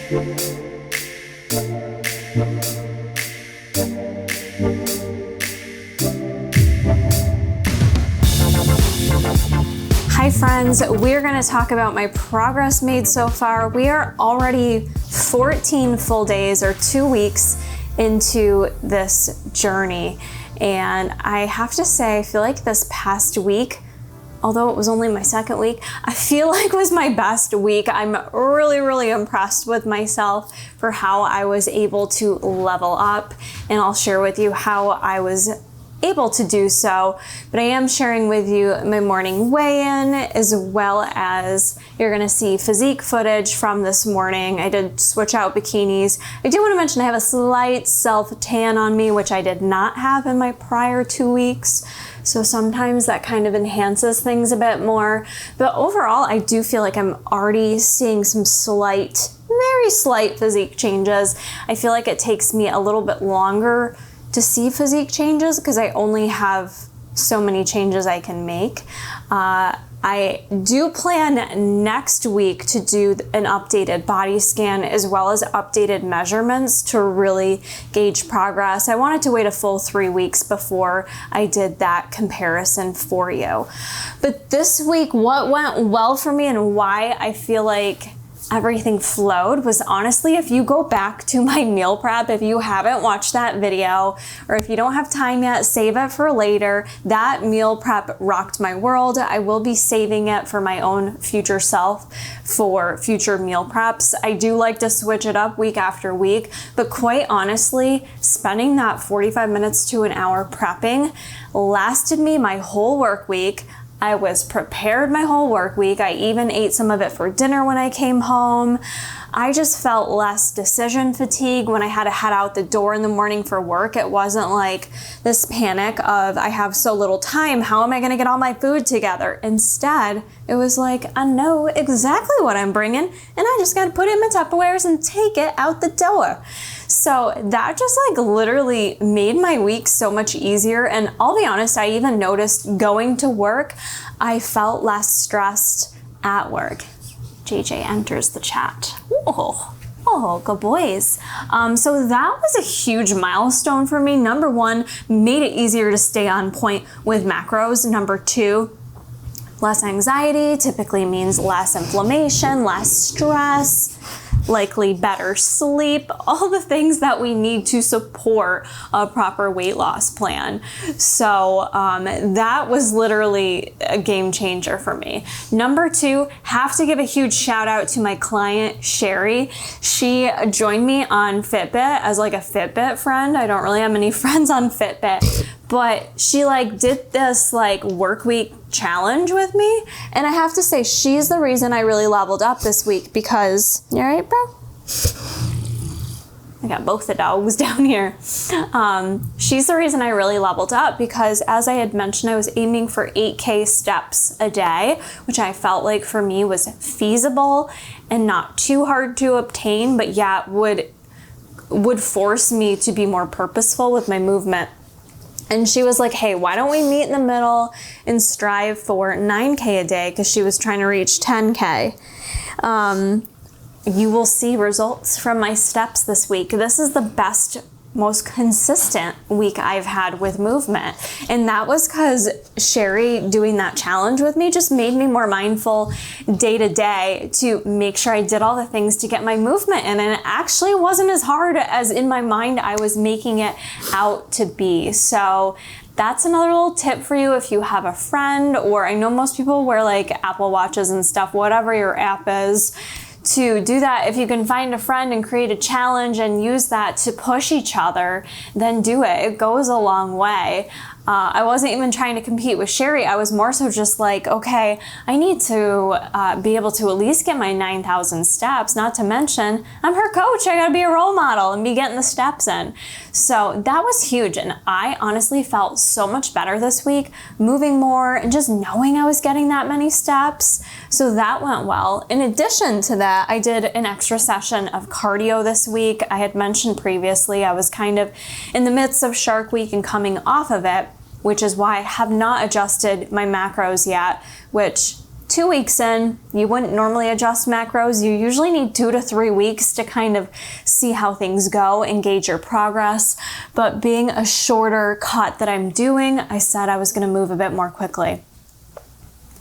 Hi friends, we're going to talk about my progress made so far. We are already 14 full days or 2 weeks into this journey. And I have to say, I feel like this past week, although it was only my second week, I feel like was my best week. I'm really impressed with myself for how I was able to level up. And I'll share with you how I was able to do so, but I am sharing with you my morning weigh-in, as well as you're gonna see physique footage from this morning. I did switch out bikinis. I do want to mention I have a slight self-tan on me, which I did not have in my prior 2 weeks. So sometimes that kind of enhances things a bit more. But overall, I do feel like I'm already seeing some very slight physique changes. I feel like it takes me a little bit longer to see physique changes because I only have so many changes I can make. I do plan next week to do an updated body scan as well as updated measurements to really gauge progress. I wanted to wait a full 3 weeks before I did that comparison for you. But this week, what went well for me and why I feel like everything flowed was honestly, if you go back to my meal prep, if you haven't watched that video, or if you don't have time yet, save it for later. That meal prep rocked my world. I will be saving it for my own future self for future meal preps. I do like to switch it up week after week, but quite honestly, spending that 45 minutes to an hour prepping lasted me my whole work week. I was prepared my whole work week. I even ate some of it for dinner when I came home. I just felt less decision fatigue when I had to head out the door in the morning for work. It wasn't like this panic of I have so little time, how am I gonna get all my food together? Instead, it was like I know exactly what I'm bringing and I just gotta put it in my Tupperwares and take it out the door. So that just like literally made my week so much easier. And I'll be honest, I even noticed going to work, I felt less stressed at work. JJ enters the chat. Oh, good boys. So that was a huge milestone for me. Number one, made it easier to stay on point with macros. Number two, less anxiety typically means less inflammation, less stress, likely better sleep, all the things that we need to support a proper weight loss plan. So that was literally a game changer for me. Number two, have to give a huge shout out to my client, Sherry. She joined me on Fitbit as like a Fitbit friend. I don't really have many friends on Fitbit, but she like did this like work week challenge with me. And I have to say, she's the reason I really leveled up this week because, you all right, bro? I got both the dogs down here. She's the reason I really leveled up because as I had mentioned, I was aiming for 8K steps a day, which I felt like for me was feasible and not too hard to obtain, but yet would force me to be more purposeful with my movement. And she was like, hey, why don't we meet in the middle and strive for 9K a day? Because she was trying to reach 10K. You will see results from my steps this week. This is the best, most consistent week I've had with movement. And that was because Sherry doing that challenge with me just made me more mindful day to day to make sure I did all the things to get my movement in. And it actually wasn't as hard as in my mind I was making it out to be. So that's another little tip for you if you have a friend, or I know most people wear like Apple Watches and stuff, whatever your app is, to do that. If you can find a friend and create a challenge and use that to push each other, then do it. It goes a long way. I wasn't even trying to compete with Sherry. I was more so just like, okay, I need to be able to at least get my 9,000 steps, not to mention I'm her coach. I gotta be a role model and be getting the steps in. So that was huge. And I honestly felt so much better this week, moving more and just knowing I was getting that many steps. So that went well. In addition to that, I did an extra session of cardio this week. I had mentioned previously, I was kind of in the midst of Shark Week and coming off of it, which is why I have not adjusted my macros yet, which 2 weeks in, you wouldn't normally adjust macros. You usually need 2 to 3 weeks to kind of see how things go and gauge your progress. But being a shorter cut that I'm doing, I said I was going to move a bit more quickly.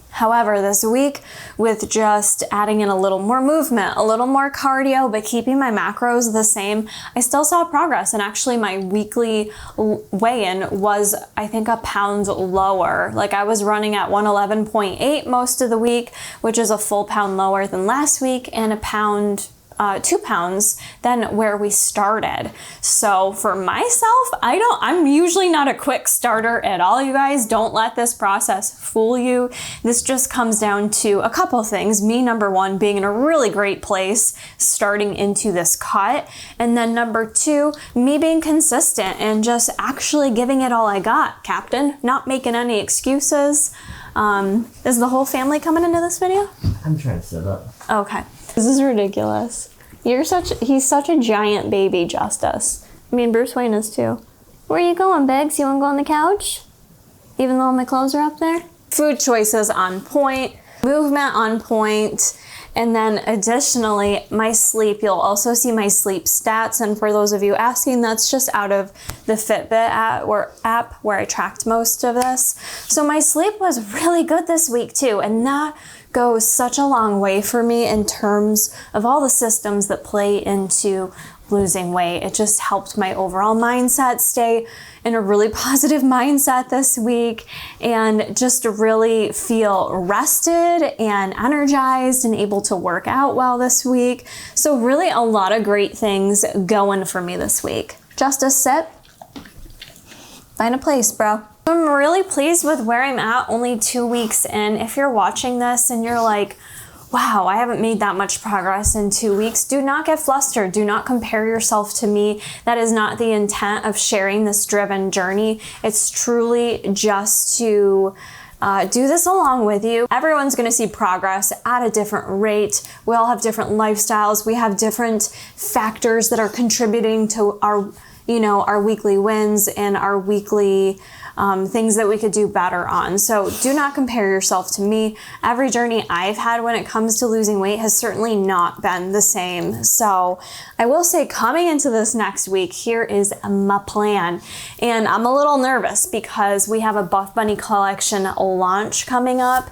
However, this week, with just adding in a little more movement, a little more cardio, but keeping my macros the same, I still saw progress. And actually my weekly weigh-in was, I think, a pound lower. Like I was running at 111.8 most of the week, which is a full pound lower than last week, and 2 pounds than where we started. So for myself, I'm usually not a quick starter at all, you guys. Don't let this process fool you. This just comes down to a couple things. Me, number one, being in a really great place starting into this cut. And then number two, me being consistent and just actually giving it all I got, Captain. Not making any excuses. Is the whole family coming into this video? I'm trying to sit up. Okay. This is ridiculous. He's such a giant baby, Justice. I mean, Bruce Wayne is too. Where are you going, Biggs? You wanna go on the couch? Even though my clothes are up there? Food choices on point, movement on point, and then additionally, my sleep. You'll also see my sleep stats. And for those of you asking, that's just out of the Fitbit app where I tracked most of this. So my sleep was really good this week too. And that goes such a long way for me in terms of all the systems that play into losing weight. It just helped my overall mindset stay in a really positive mindset this week and just really feel rested and energized and able to work out well this week. So really a lot of great things going for me this week. Justice, sit. Find a place, bro. I'm really pleased with where I'm at only 2 weeks in. If you're watching this and you're like, wow, I haven't made that much progress in 2 weeks, do not get flustered. Do not compare yourself to me. That is not the intent of sharing this driven journey. It's truly just to do this along with you. Everyone's gonna see progress at a different rate. We all have different lifestyles. We have different factors that are contributing to our weekly wins and our weekly things that we could do better on. So do not compare yourself to me. Every journey I've had when it comes to losing weight has certainly not been the same. So I will say, coming into this next week, here is my plan. And I'm a little nervous because we have a Buff Bunny collection launch coming up.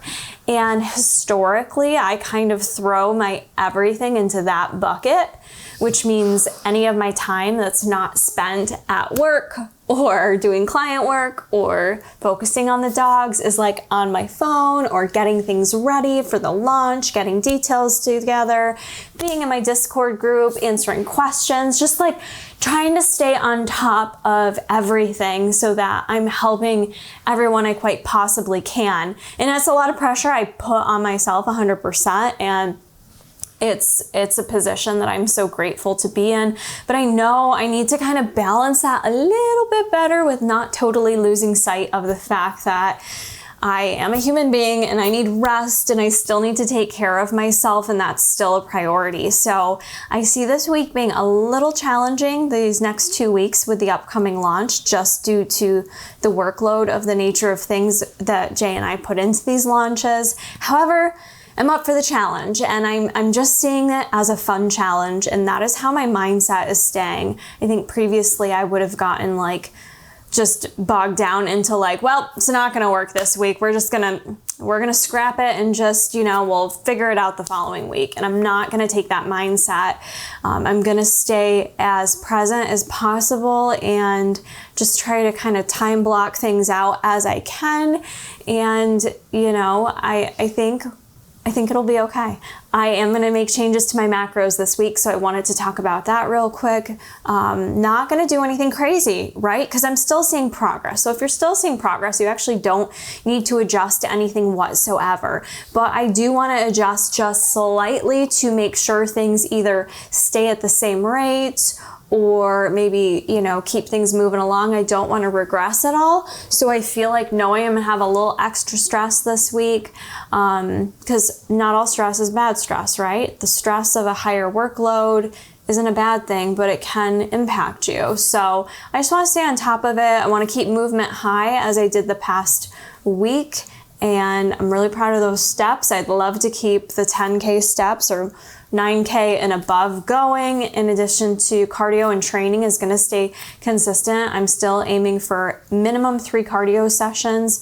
And historically, I kind of throw my everything into that bucket, which means any of my time that's not spent at work or doing client work or focusing on the dogs is like on my phone or getting things ready for the launch, getting details together, being in my Discord group, answering questions, just like trying to stay on top of everything so that I'm helping everyone I quite possibly can. And that's a lot of pressure I put on myself 100%. And it's a position that I'm so grateful to be in, but I know I need to kind of balance that a little bit better with not totally losing sight of the fact that I am a human being and I need rest and I still need to take care of myself, and that's still a priority. So I see this week being a little challenging, these next 2 weeks with the upcoming launch, just due to the workload of the nature of things that Jay and I put into these launches. However, I'm up for the challenge, and I'm just seeing it as a fun challenge, and that is how my mindset is staying. I think previously I would have gotten just bogged down into well, it's not gonna work this week. We're gonna scrap it and just, we'll figure it out the following week. And I'm not gonna take that mindset. I'm gonna stay as present as possible and just try to kind of time block things out as I can. And, I think it'll be okay. I am gonna make changes to my macros this week, so I wanted to talk about that real quick. Not gonna do anything crazy, right? Because I'm still seeing progress. So if you're still seeing progress, you actually don't need to adjust to anything whatsoever. But I do wanna adjust just slightly to make sure things either stay at the same rate or maybe, keep things moving along. I don't want to regress at all. So I feel like knowing I'm gonna have a little extra stress this week, because not all stress is bad stress, right? The stress of a higher workload isn't a bad thing, but it can impact you. So I just want to stay on top of it. I want to keep movement high as I did the past week. and I'm really proud of those steps. I'd love to keep the 10K steps or 9K and above going. In addition to cardio and training is going to stay consistent. I'm still aiming for minimum 3 cardio sessions.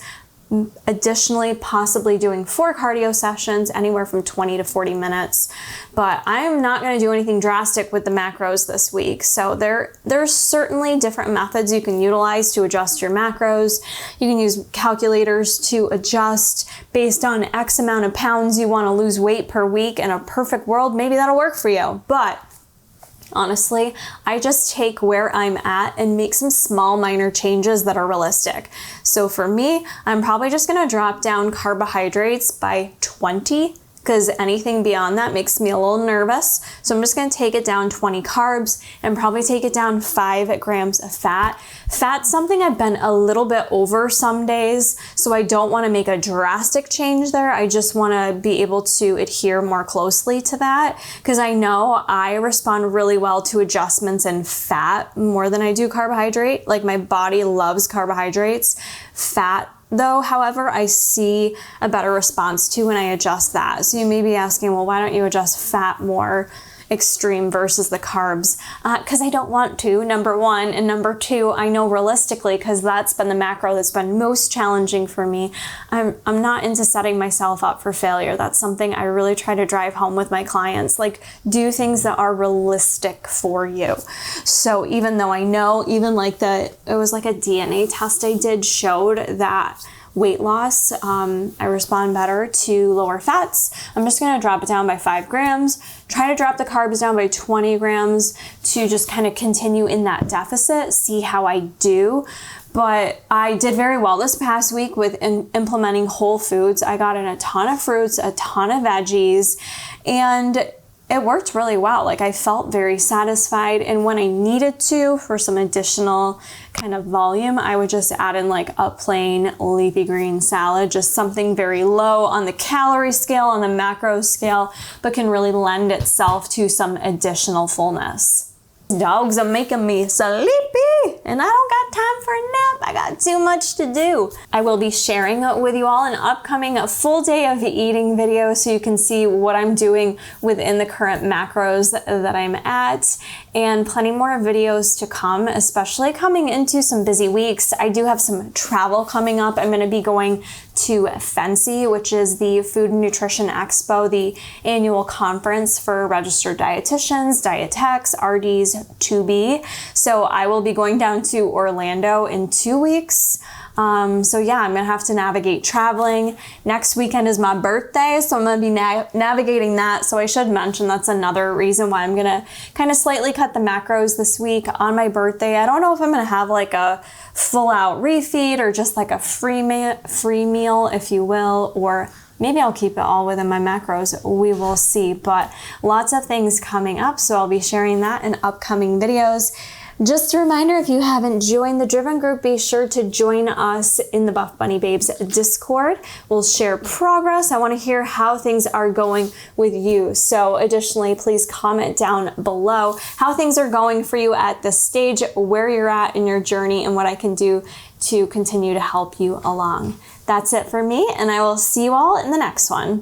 Additionally, possibly doing 4 cardio sessions, anywhere from 20 to 40 minutes. But I'm not going to do anything drastic with the macros this week. So there's certainly different methods you can utilize to adjust your macros. You can use calculators to adjust based on X amount of pounds you want to lose weight per week. In a perfect world, maybe that'll work for you. But honestly, I just take where I'm at and make some small minor changes that are realistic. So for me, I'm probably just gonna drop down carbohydrates by 20, because anything beyond that makes me a little nervous. So I'm just gonna take it down 20 carbs and probably take it down 5 grams of fat. Fat's something I've been a little bit over some days, so I don't wanna make a drastic change there. I just wanna be able to adhere more closely to that, because I know I respond really well to adjustments in fat more than I do carbohydrate. Like, my body loves carbohydrates. Fat, though, however, I see a better response to when I adjust that. So you may be asking, well, why don't you adjust fat more extreme versus the carbs? Because I don't want to, number one. And number two, I know realistically, because that's been the macro that's been most challenging for me, I'm not into setting myself up for failure. That's something I really try to drive home with my clients. Like, do things that are realistic for you. So even though I know, even like it was like a DNA test I did showed that weight loss, I respond better to lower fats. I'm just gonna drop it down by 5 grams, try to drop the carbs down by 20 grams to just kind of continue in that deficit, see how I do. But I did very well this past week with implementing whole foods. I got in a ton of fruits, a ton of veggies, and it worked really well. Like, I felt very satisfied, and when I needed to for some additional kind of volume, I would just add in like a plain leafy green salad, just something very low on the calorie scale, on the macro scale, but can really lend itself to some additional fullness. Dogs are making me sleepy, and I don't got time for a nap. I got too much to do. I will be sharing with you all an upcoming full day of eating video, so you can see what I'm doing within the current macros that I'm at, and plenty more videos to come, especially coming into some busy weeks. I do have some travel coming up. I'm going to be going to FNCE, which is the Food and Nutrition Expo, the annual conference for registered dietitians, dietetics, RDs, to be. So I will be going down to Orlando in 2 weeks. So yeah, I'm gonna have to navigate traveling. Next weekend is my birthday, so I'm gonna be navigating that. So I should mention that's another reason why I'm gonna kind of slightly cut the macros this week on my birthday. I don't know if I'm gonna have like a full out refeed or just like a free meal, if you will, or maybe I'll keep it all within my macros. We will see, but lots of things coming up, so I'll be sharing that in upcoming videos. Just a reminder, if you haven't joined the Driven group, be sure to join us in the Buff Bunny Babes Discord. We'll share progress. I want to hear how things are going with you. So additionally, please comment down below how things are going for you at this stage, where you're at in your journey, and what I can do to continue to help you along. That's it for me, and I will see you all in the next one.